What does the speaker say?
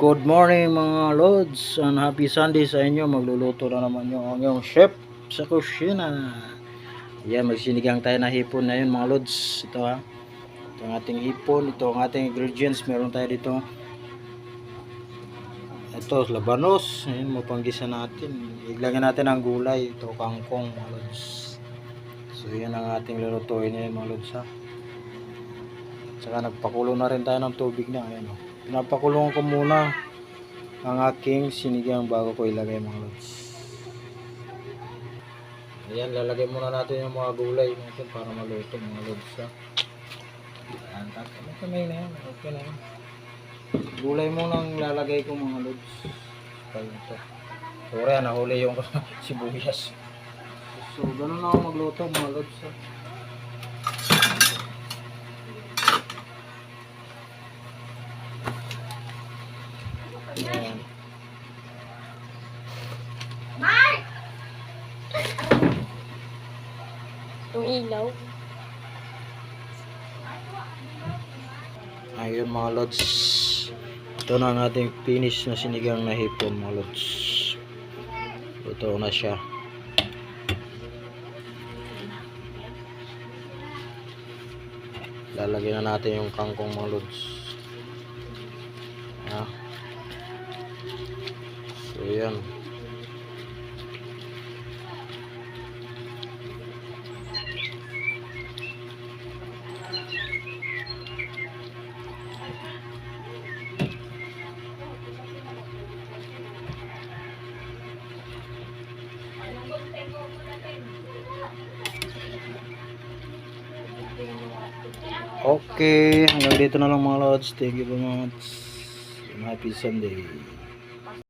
Good morning mga Lods and happy Sunday sa inyo. Magluluto na naman yung chef sa kusina. Ayan, magsinigang tayo na hipon na yun mga Lods. Ito ha, ito ang ating hipon, ito ang ating ingredients. Meron tayo dito, ito labanos, ayan, mapanggisa natin. Ilagyan natin ang gulay, ito kangkong mga Lods. So yan ang ating lulutuin ngayon mga Lods ha. Saka nagpakulo na rin tayo ng tubig na. Ayan, oh. Pinapakulungan ko muna ang aking sinigang bago ko ilagay mga Lods. Ayan, lalagay muna natin yung mga gulay natin para maluto mga Lods ha. Ayan, okay na yan, okay na yan. Gulay muna ang lalagay ko mga Lods. Kaya ito, sorry nahuli yung sibuyas. So ganun na ako magluto mga Lods ha. Ayan. Yung ilaw. Ayun mga Lods, ito na ang ating finish na sinigang na hipon mga Lods. Luto na siya. Lalagyan na natin yung kangkong mga Lods. So yan. Okay, hanggang dito na lang mga Lods. Thank you very much. Happy Sunday.